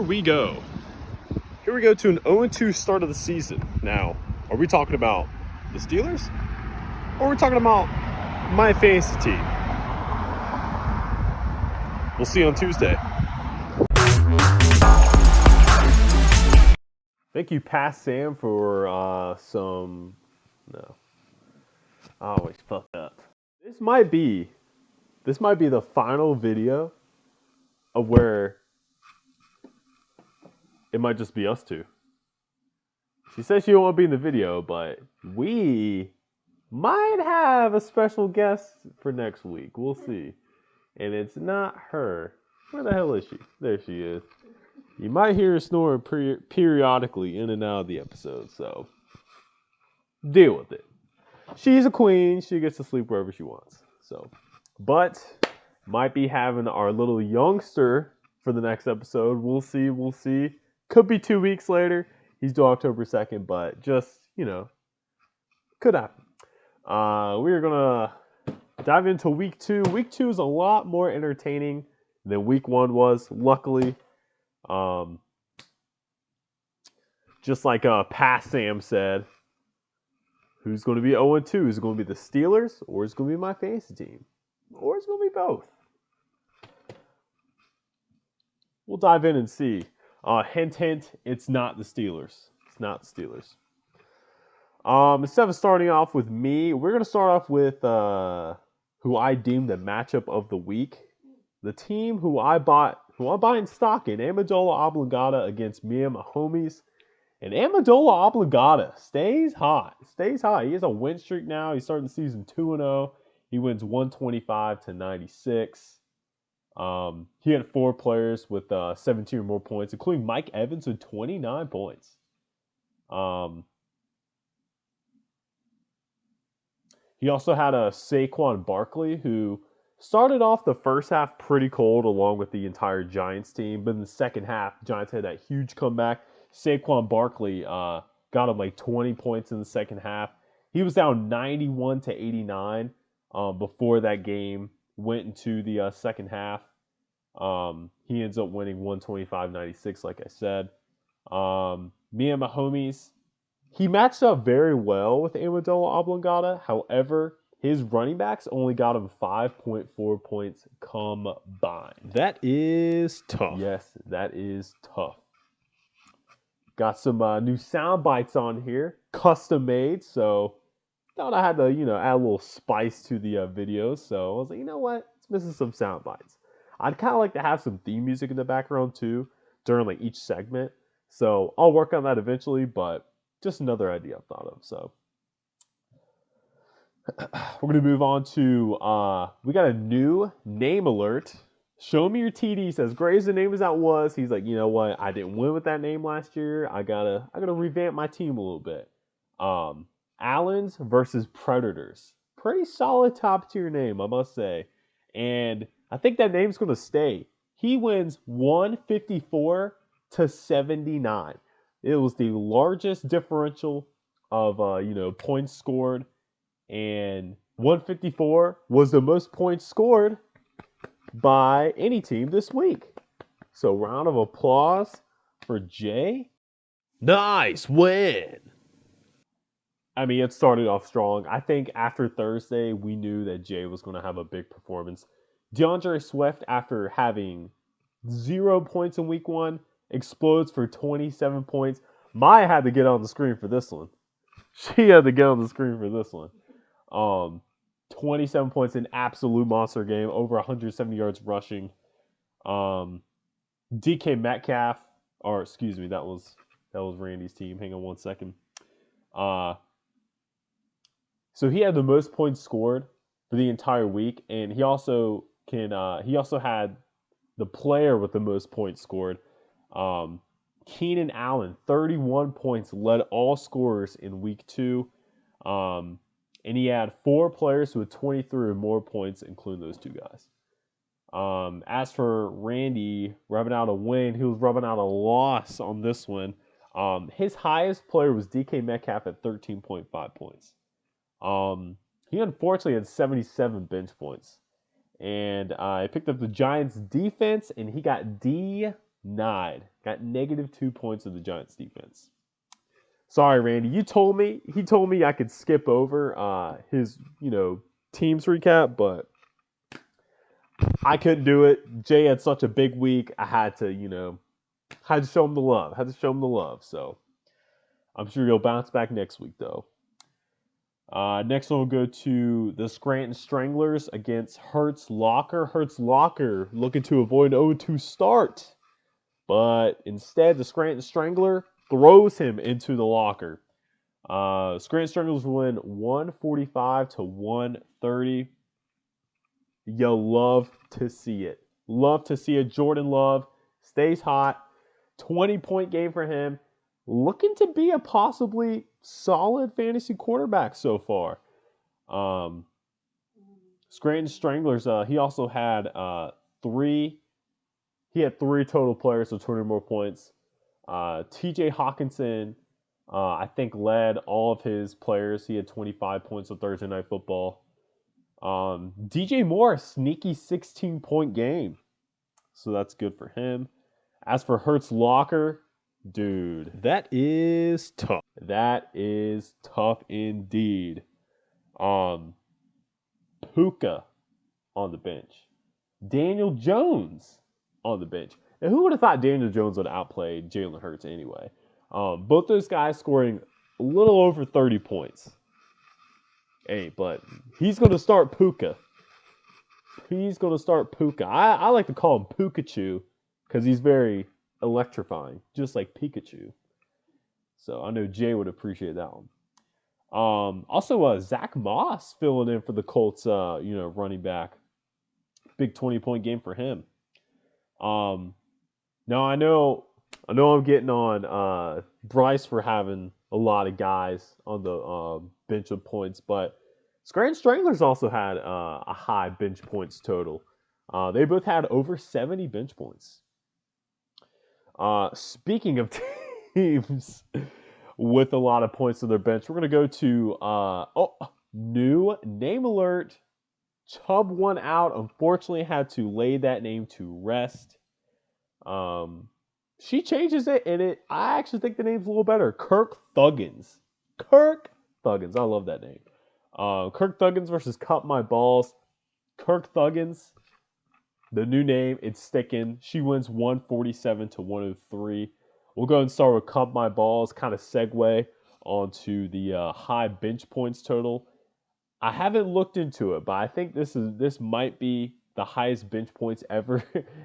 we go. Here we go to an 0-2 start of the season. Now, are we talking about the Steelers? Or are we talking about my fantasy team? We'll see on Tuesday. Thank you, Past Sam, for No, I always fuck up. This might be the final video of where it might just be us two. She says she don't want to be in the video, but we might have a special guest for next week. We'll see. And it's not her. Where the hell is she? There she is. You might hear her snoring periodically in and out of the episode, so deal with it. She's a queen. She gets to sleep wherever she wants. So, but might be having our little youngster for the next episode. We'll see. We'll see. Could be 2 weeks later. He's due October 2nd, but just, could happen. We're going to dive into week 2. Week 2 is a lot more entertaining than week 1 was, luckily. Just like Past Sam said, who's going to be 0-2? Is it going to be the Steelers, or is it going to be my fantasy team? Or is it going to be both? We'll dive in and see. Hint, hint, it's not the Steelers. It's not the Steelers. Instead of starting off with me, we're going to start off with who I deemed the matchup of the week. The team who I bought in stock in, Amendola Oblongata against me and my homies. And Amendola Oblongata stays hot. Stays hot. He has a win streak now. He's starting the season 2-0. He wins 125-96. He had 4 players with 17 or more points, including Mike Evans with 29 points. He also had a Saquon Barkley, who started off the first half pretty cold along with the entire Giants team. But in the second half, the Giants had that huge comeback. Saquon Barkley got him like 20 points in the second half. He was down 91-89 before that game went into the second half. He ends up winning 125-96, like I said. Me and my homies, he matched up very well with Amendola Oblongata. However, his running backs only got him 5.4 points combined. That is tough. Yes, that is tough. Got some new sound bites on here, custom made. So thought I had to, add a little spice to the videos. So I was like, you know what? It's missing some sound bites. I'd kind of like to have some theme music in the background too during like each segment. So I'll work on that eventually, but just another idea I've thought of. So we're going to move on to, we got a new name alert. Show me your TDs. As great as the name as that was, he's like, you know what? I didn't win with that name last year. I gotta revamp my team a little bit. Allens versus Predators. Pretty solid top tier name, I must say. And I think that name's gonna stay. He wins 154-79. It was the largest differential of points scored, and 154 was the most points scored by any team this week. So round of applause for Jay. Nice win. I mean, it started off strong. I think after Thursday, we knew that Jay was going to have a big performance. DeAndre Swift, after having 0 points in week 1, explodes for 27 points. Maya had to get on the screen for this one. She had to get on the screen for this one. 27 points, in absolute monster game, over 170 yards rushing. DK Metcalf, or excuse me, that was Randy's team. Hang on one second. So he had the most points scored for the entire week, and he also had the player with the most points scored. Keenan Allen, 31 points, led all scorers in week 2. And he had 4 players with 23 or more points, including those 2 guys. As for Randy rubbing out a win, he was rubbing out a loss on this one. His highest player was DK Metcalf at 13.5 points. He unfortunately had 77 bench points. And I picked up the Giants defense, and he got 9. Got -2 points of the Giants defense. Sorry, Randy. He told me I could skip over his, teams recap, but I couldn't do it. Jay had such a big week. I had to, had to show him the love. Had to show him the love. So I'm sure he'll bounce back next week, though. Next one will go to the Scranton Stranglers against Hertz Locker. Hertz Locker looking to avoid an 0-2 start. But instead, the Scranton Strangler throws him into the locker. Scranton Stranglers win 145-130. You love to see it. Love to see it. Jordan Love stays hot. 20-point game for him. Looking to be a possibly solid fantasy quarterback so far. Scranton Stranglers, he also had three total players with 20 more points. TJ Hawkinson, I think, led all of his players. He had 25 points on Thursday Night Football. DJ Moore, sneaky 16-point game. So that's good for him. As for Hertz Locker, dude, that is tough. That is tough indeed. Puka on the bench. Daniel Jones on the bench. Now, who would have thought Daniel Jones would outplay Jalen Hurts anyway? Both those guys scoring a little over 30 points. Hey, but he's going to start Puka. He's going to start Puka. I like to call him Pikachu because he's very electrifying, just like Pikachu. So I know Jay would appreciate that one. Also, Zach Moss filling in for the Colts, running back. Big 20-point game for him. Now I know I'm getting on Bryce for having a lot of guys on the bench of points, but Scranton Stranglers also had a high bench points total. They both had over 70 bench points. Speaking of teams with a lot of points on their bench, we're going to go to new name alert. Chubb won out. Unfortunately, had to lay that name to rest. She changes it, and I actually think the name's a little better. Kirk Thuggins. Kirk Thuggins. I love that name. Kirk Thuggins versus Cut My Balls. Kirk Thuggins. The new name, it's sticking. She wins 147-103. We'll go and start with Cut My Balls, kind of segue onto the high bench points total. I haven't looked into it, but I think this might be the highest bench points ever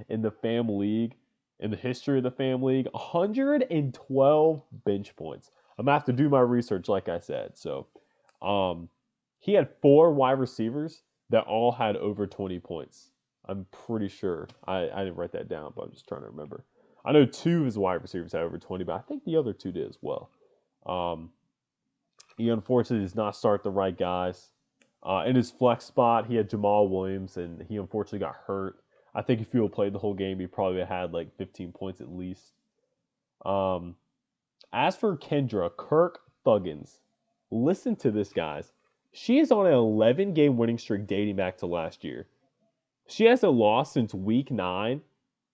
in the Famleegue, in the history of the Famleegue. 112 bench points. I'm going to have to do my research, like I said. So, he had 4 wide receivers that all had over 20 points. I'm pretty sure. I didn't write that down, but I'm just trying to remember. I know 2 of his wide receivers had over 20, but I think the other 2 did as well. He unfortunately does not start the right guys. In his flex spot, he had Jamal Williams, and he unfortunately got hurt. I think if he would have played the whole game, he probably had like 15 points at least. As for Kendra, Kirk Thuggins, listen to this, guys. She is on an 11-game winning streak dating back to last year. She hasn't lost since week 9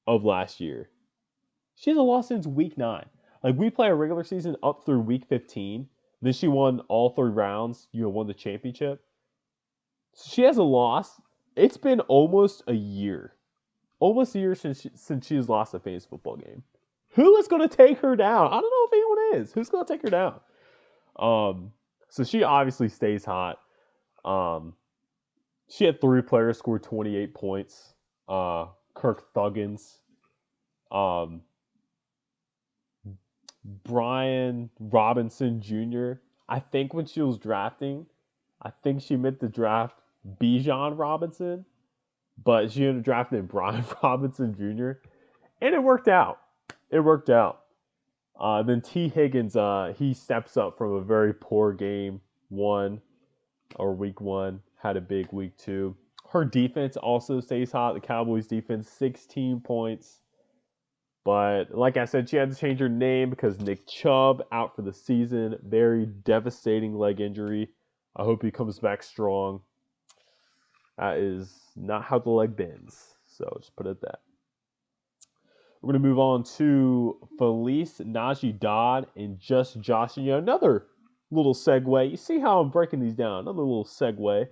of last year. She hasn't lost since week 9. Like, we play a regular season up through week 15. Then she won all 3 rounds, won the championship. She hasn't lost. It's been almost a year. Almost a year since she has lost a fantasy football game. Who is going to take her down? I don't know if anyone is. Who's going to take her down? So she obviously stays hot. She had 3 players score 28 points. Kirk Thuggins. Brian Robinson Jr. I think when she was drafting, I think she meant to draft Bijan Robinson, but she ended up drafting Brian Robinson Jr. And it worked out. Then T. Higgins, he steps up from a very poor game week 1, had a big week 2. Her defense also stays hot. The Cowboys defense, 16 points. But like I said, she had to change her name because Nick Chubb out for the season. Very devastating leg injury. I hope he comes back strong. That is not how the leg bends. So just put it at that. We're going to move on to Felice Najee Dodd and Just Joshing You. Another little segue. You see how I'm breaking these down? Another little segue.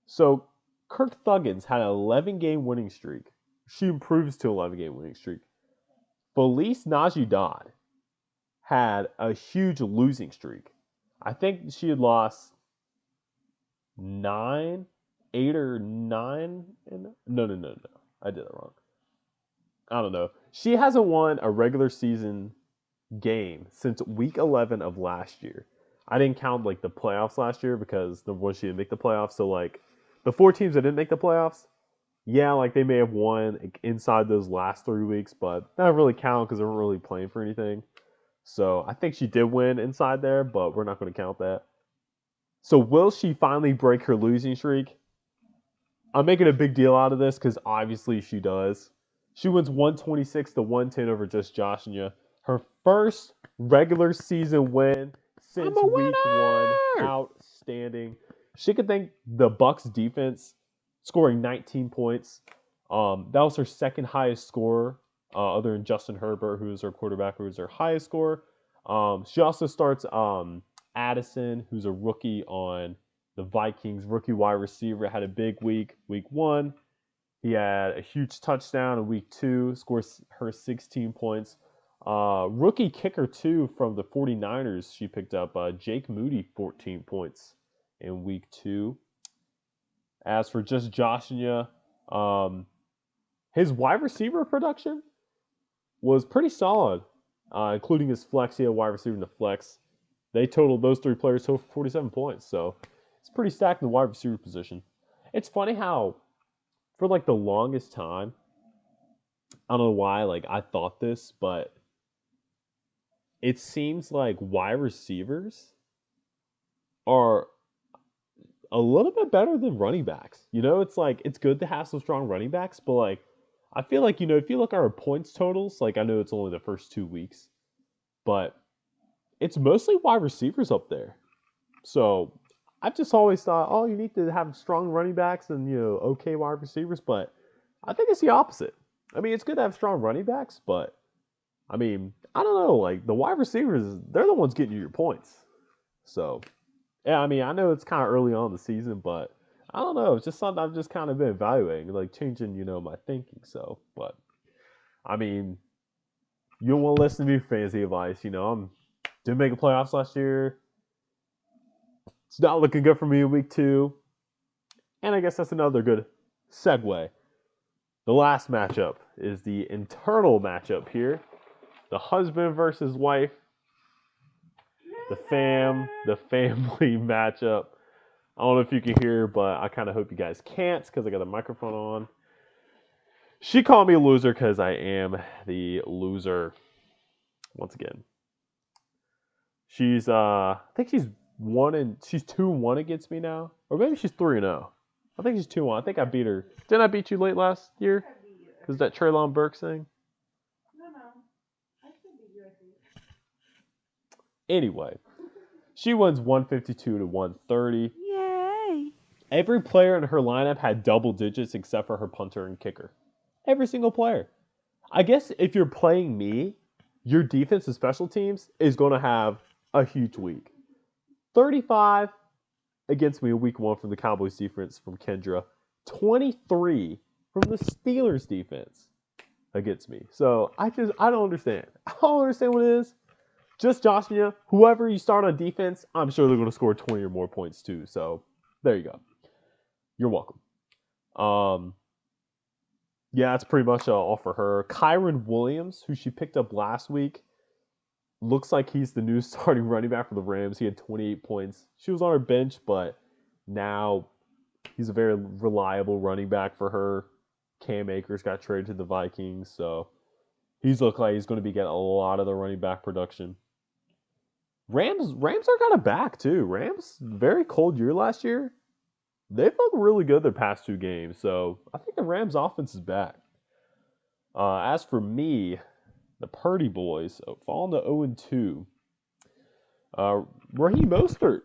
So Kirk Thuggins had an 11-game winning streak. She improves to 11-game winning streak. Felice Najee Dodd had a huge losing streak. I think she had lost 8 or 9. No. I did it wrong. I don't know. She hasn't won a regular season game since week 11 of last year. I didn't count like the playoffs last year because the one she didn't make the playoffs. So like the 4 teams that didn't make the playoffs, yeah, like they may have won inside those last 3 weeks, but that doesn't really count because they weren't really playing for anything. So I think she did win inside there, but we're not going to count that. So will she finally break her losing streak? I'm making a big deal out of this because obviously she does. She wins 126 to 110 over Just Joshing You. Her first regular season win since week 1. Outstanding. She could thank the Bucks defense scoring 19 points. That was her second highest score, other than Justin Herbert, who's her quarterback, who's her highest score. She also starts Addison, who's a rookie on the Vikings, rookie wide receiver, had a big week 1. He had a huge touchdown in week 2, scores her 16 points. Rookie kicker, too, from the 49ers, she picked up Jake Moody, 14 points in week 2. As for Just Joshing You, his wide receiver production was pretty solid, including his flex. He had a wide receiver in the flex. Those 3 players totaled 47 points, so it's pretty stacked in the wide receiver position. It's funny how, for like the longest time, I don't know why, like I thought this, but it seems like wide receivers are a little bit better than running backs. It's like it's good to have some strong running backs, but like I feel like, if you look at our points totals, like I know it's only the first 2 weeks, but it's mostly wide receivers up there. So I've just always thought, oh, you need to have strong running backs and, okay wide receivers, but I think it's the opposite. I mean, it's good to have strong running backs, but I mean, I don't know, like the wide receivers, they're the ones getting you your points. So, yeah, I mean, I know it's kind of early on in the season, but I don't know. It's just something I've just kind of been evaluating, like changing, my thinking. So, but I mean, you don't want to listen to me for fantasy advice. Didn't make a playoffs last year. It's not looking good for me in week 2. And I guess that's another good segue. The last matchup is the internal matchup here. The husband versus wife. The family matchup. I don't know if you can hear, but I kind of hope you guys can't because I got a microphone on. She called me a loser because I am the loser. Once again. I think she's 2-1 against me now. Or maybe she's 3-0. I think she's 2-1. I think I beat her. Didn't I beat you late last year? Because that Treylon Burks thing? No. I still beat you, I think. Anyway, she wins 152 to 130. Yay! Every player in her lineup had double digits except for her punter and kicker. Every single player. I guess if you're playing me, your defense and special teams is going to have a huge week. 35 against me in week 1 from the Cowboys defense from Kendra. 23 from the Steelers defense against me. So I don't understand. I don't understand what it is. Just Joshing You, whoever you start on defense, I'm sure they're going to score 20 or more points too. So there you go. You're welcome. Yeah, that's pretty much all for her. Kyron Williams, who she picked up last week, looks like he's the new starting running back for the Rams. He had 28 points. She was on her bench, but now he's a very reliable running back for her. Cam Akers got traded to the Vikings, so he's looked like he's going to be getting a lot of the running back production. Rams are kind of back too. Rams, very cold year last year. They've looked really good their past 2 games, so I think the Rams offense is back. As for me, the Purdy boys falling to 0-2. Raheem Mostert,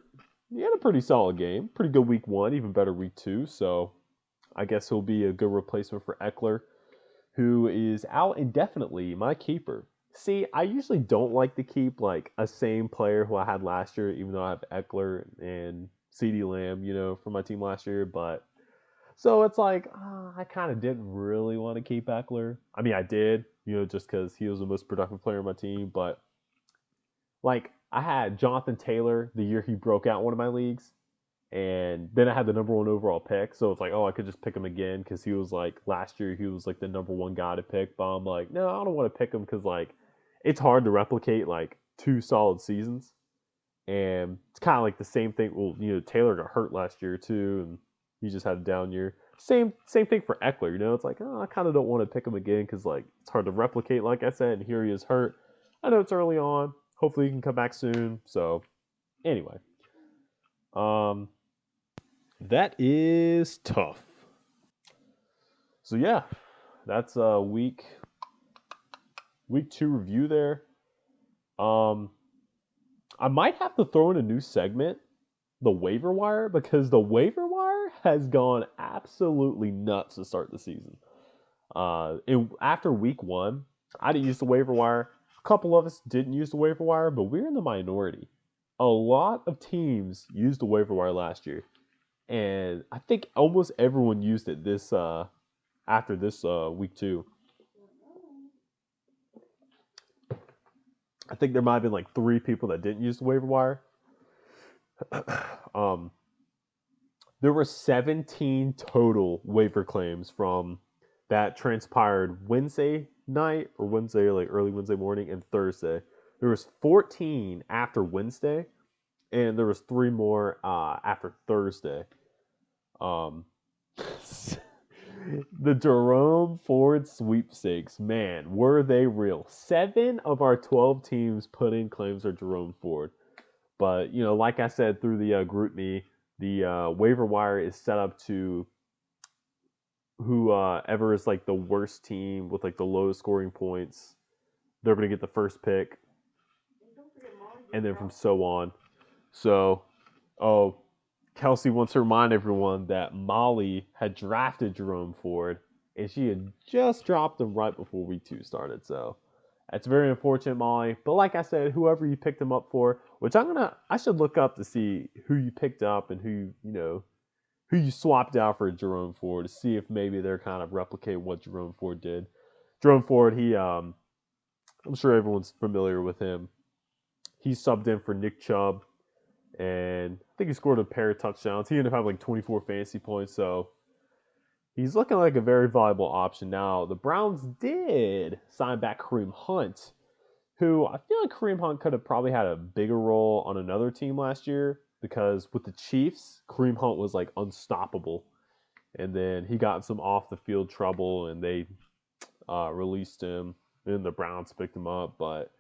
he had a pretty solid game. Pretty good week 1, even better week 2, so I guess he'll be a good replacement for Eckler. who is out indefinitely, my keeper. See, I usually don't like to keep like a same player who I had last year, even though I have Eckler and CeeDee Lamb, for my team last year. But so it's like I kind of didn't really want to keep Eckler. I mean, I did, just because he was the most productive player on my team. But like I had Jonathan Taylor the year he broke out one of my leagues, and then I had the number one overall pick. So it's like, oh, I could just pick him again because he was like last year he was like the number one guy to pick. But I'm like, no, I don't want to pick him because like it's hard to replicate like two solid seasons. And it's kind of like the same thing. Well, Taylor got hurt last year too, and he just had a down year. Same thing for Eckler. It's like, oh, I kind of don't want to pick him again because like it's hard to replicate. Like I said, and here he is hurt. I know it's early on. Hopefully he can come back soon. So anyway, um, that is tough. So yeah, that's a week 2 review there. Um, I might have to throw in a new segment, the waiver wire, because the waiver wire has gone absolutely nuts to start the season. After week 1, I didn't use the waiver wire. A couple of us didn't use the waiver wire, but we're in the minority. A lot of teams used the waiver wire last year, and I think almost everyone used it this after this week 2. I think there might have been like 3 people that didn't use the waiver wire. um, there were 17 total waiver claims from that transpired Wednesday night or Wednesday, like early Wednesday morning, and Thursday. There was 14 after Wednesday, and there was 3 more after Thursday. Um, the Jerome Ford sweepstakes, man, were they real? 7 of our 12 teams put in claims for Jerome Ford. But, like I said through the group me, the waiver wire is set up to whoever is like the worst team with like the lowest scoring points. They're going to get the first pick. And then from so on. So, oh, Kelsey wants to remind everyone that Molly had drafted Jerome Ford, and she had just dropped him right before week 2 started. So that's very unfortunate, Molly. But like I said, whoever you picked him up for, which I should look up to see who you picked up and who you swapped out for Jerome Ford to see if maybe they're kind of replicating what Jerome Ford did. Jerome Ford, I'm sure everyone's familiar with him. He subbed in for Nick Chubb, and I think he scored a pair of touchdowns. He ended up having like 24 fantasy points, so he's looking like a very valuable option. Now, the Browns did sign back Kareem Hunt, who I feel like Kareem Hunt could have probably had a bigger role on another team last year because with the Chiefs, Kareem Hunt was like unstoppable. And then he got in some off the field trouble and they released him. And the Browns picked him up. But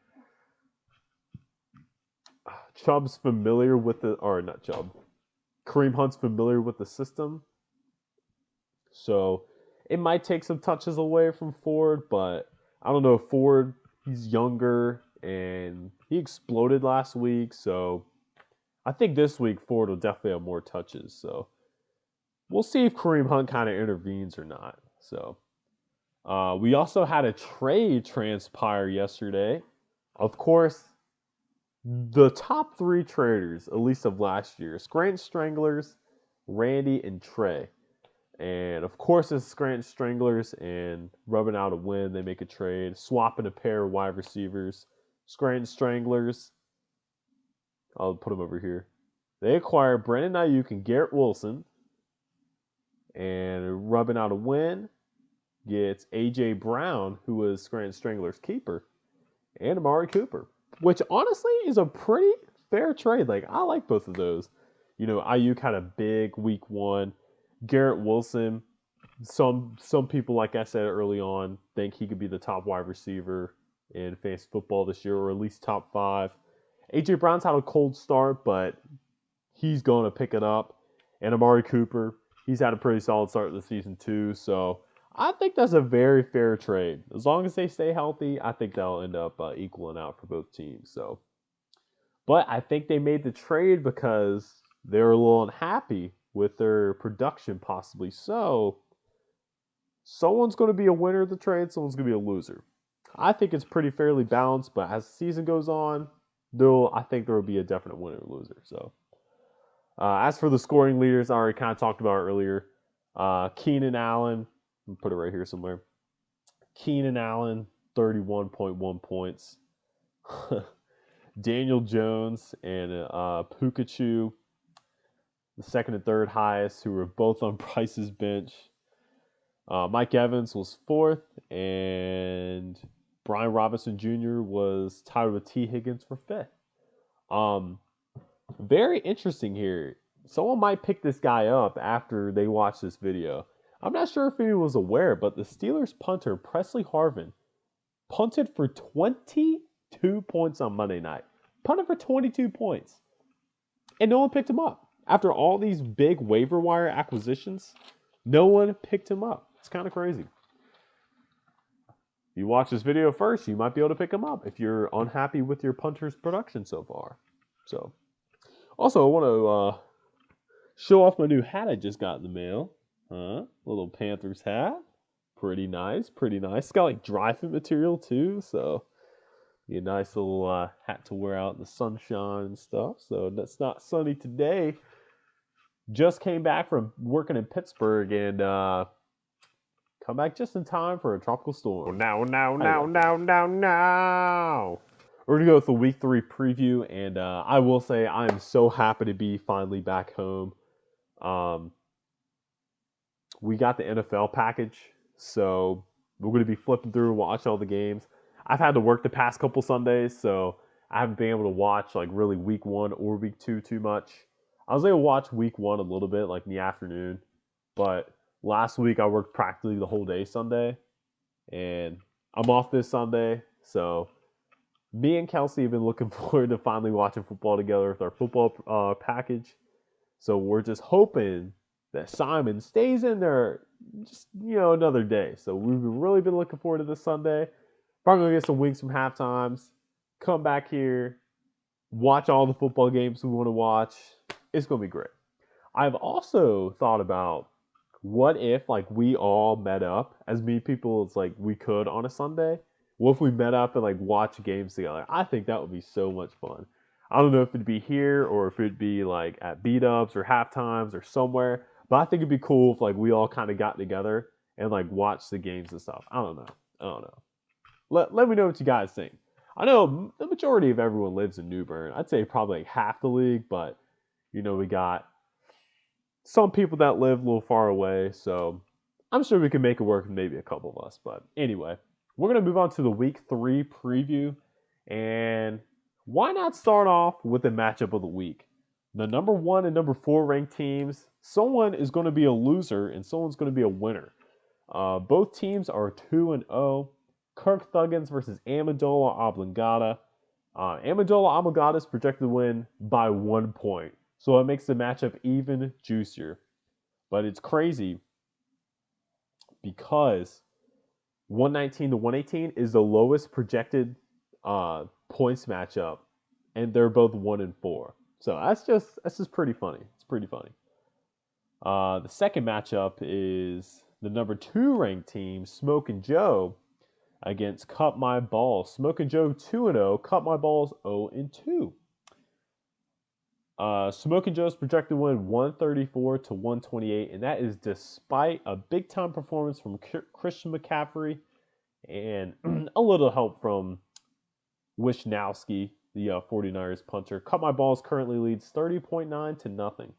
Chubb's familiar with or not Chubb. Kareem Hunt's familiar with the system. So it might take some touches away from Ford, but I don't know. Ford, he's younger and he exploded last week. So I think this week Ford will definitely have more touches. So we'll see if Kareem Hunt kind of intervenes or not. So we also had a trade transpire yesterday. Of course, the top 3 traders, at least of last year, Scranton Stranglers, Randy, and Trey. And of course, it's Scranton Stranglers and rubbing out a win. They make a trade, swapping a pair of wide receivers. Scranton Stranglers, I'll put them over here. They acquire Brandon Ayuk and Garrett Wilson. And rubbing out a win gets A.J. Brown, who was Scranton Strangler's keeper, and Amari Cooper, which honestly is a pretty fair trade. Like, I like both of those. Ayuk had a big week 1. Garrett Wilson, some people, like I said early on, think he could be the top wide receiver in fantasy football this year, or at least top 5. A.J. Brown's had a cold start, but he's going to pick it up. And Amari Cooper, he's had a pretty solid start of the season too. So I think that's a very fair trade. As long as they stay healthy, I think that'll end up equaling out for both teams. So, but I think they made the trade because they were a little unhappy with their production, possibly. So Someone's going to be a winner of the trade, someone's going to be a loser. I think it's pretty fairly balanced, but as the season goes on, I think there will be a definite winner or loser. So, as for the scoring leaders, I already kind of talked about earlier. Keenan Allen, I'll put it right here somewhere. Keenan Allen, 31.1 points. Daniel Jones and Pukachu, the second and third highest, who were both on Price's bench. Mike Evans was fourth, and Brian Robinson Jr. was tied with T. Higgins for fifth. Very interesting here. Someone might pick this guy up after they watch this video. I'm not sure if anyone was aware, but the Steelers punter Presley Harvin punted for 22 points on Monday night. Punted for 22 points. And no one picked him up. After all these big waiver wire acquisitions, no one picked him up. It's kind of crazy. If you watch this video first, you might be able to pick him up if you're unhappy with your punter's production so far. So, also, I want to show off my new hat I just got in the mail. Little Panthers hat. Pretty nice, pretty nice. It's got like dry fit material too, so be a nice little hat to wear out in the sunshine and stuff. So that's not sunny today. Just came back from working in Pittsburgh and come back just in time for a tropical storm. Now. We're going to go with the week 3 preview, and I will say I am so happy to be finally back home. We got the NFL package, so we're going to be flipping through and watch all the games. I've had to work the past couple Sundays, so I haven't been able to watch like really week 1 or week 2 too much. I was able to watch week 1 a little bit, like in the afternoon, but last week I worked practically the whole day Sunday, and I'm off this Sunday, so me and Kelsey have been looking forward to finally watching football together with our football package. So we're just hoping that Simon stays in there just, another day. So we've really been looking forward to this Sunday. Probably going to get some wings from half times, come back here, watch all the football games we want to watch. It's going to be great. I've also thought about what if like we all met up as many people as like we could on a Sunday. What if we met up and like watch games together? I think that would be so much fun. I don't know if it'd be here or if it'd be like at beat-ups or halftimes or somewhere, but I think it'd be cool if like we all kind of got together and like watched the games and stuff. I don't know. Let me know what you guys think. I know the majority of everyone lives in New Bern. I'd say probably like half the league, but we got some people that live a little far away, so I'm sure we can make it work with maybe a couple of us. But anyway, we're going to move on to the week 3 preview, and why not start off with the matchup of the week? The number 1 and number 4 ranked teams, someone is going to be a loser and someone's going to be a winner. Both teams are 2-0. Kirk Thuggins versus Amendola Oblongata. Amendola Oblongata is projected to win by 1 point, so it makes the matchup even juicier. But it's crazy because 119 to 118 is the lowest projected points matchup, and they're both 1-4. So that's just pretty funny. It's pretty funny. The second matchup is the number 2 ranked team, Smokin' Joe, against Cut My Balls. Smokin' Joe 2-0, Cut My Balls 0-2. Smokin' Joe's projected to win 134 to 128, and that is despite a big time performance from Christian McCaffrey and a little help from Wishnowsky, the 49ers punter. Cut My Balls currently leads 30.9 to nothing,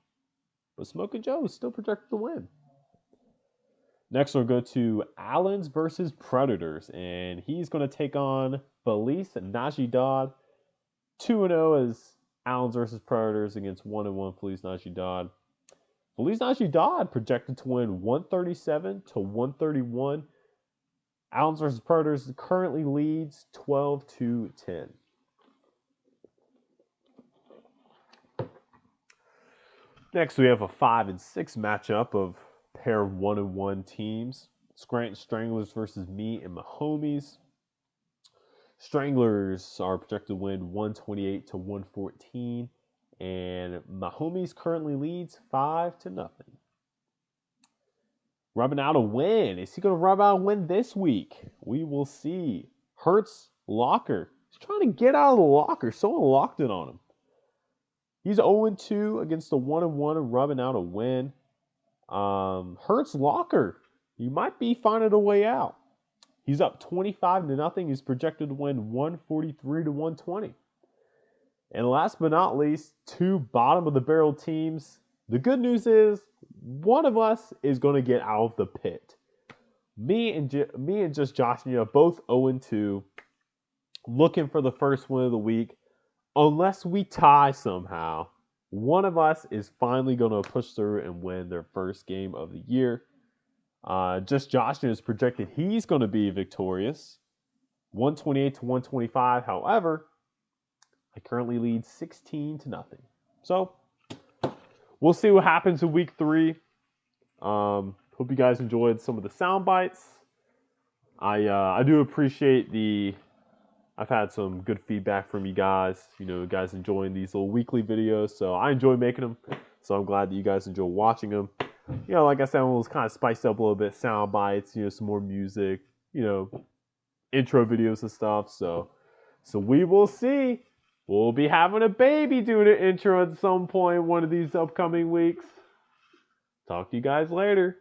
but Smokin' Joe is still projected to win. Next, we'll go to Allens versus Predators, and he's going to take on Felice Najee-Dodd. 2-0 as Allens versus Predators against 1-1 Felice Najee-Dodd. Felice Najee-Dodd projected to win 137 to 131. Allens versus Predators currently leads 12-10. Next, we have a 5 and 6 matchup of pair of 1-1 teams. Scranton Stranglers versus me and my homies. Stranglers are projected to win 128 to 114, and my homies currently leads 5-0. rubbing out a win. Is he going to rub out a win this week? We will see. Hurts locker. He's trying to get out of the locker. Someone locked it on him. He's 0-2 against the 1-1 and rubbing out a win. Hurts locker. You might be finding a way out. He's up 25-0. He's projected to win 143-120. And last but not least, two bottom of the barrel teams. The good news is one of us is going to get out of the pit. Me and just Josh and you both 0-2, looking for the first win of the week. Unless we tie somehow, one of us is finally going to push through and win their first game of the year. Just Josh is projected he's going to be victorious, 128-125. However, I currently lead 16-0. So we'll see what happens in week 3. Hope you guys enjoyed some of the sound bites. I do appreciate I've had some good feedback from you guys. You guys enjoying these little weekly videos. So I enjoy making them. So I'm glad that you guys enjoy watching them. Like I said, it was kind of spiced up a little bit. Sound bites, some more music, intro videos and stuff. So we will see. We'll be having a baby doing an intro at some point one of these upcoming weeks. Talk to you guys later.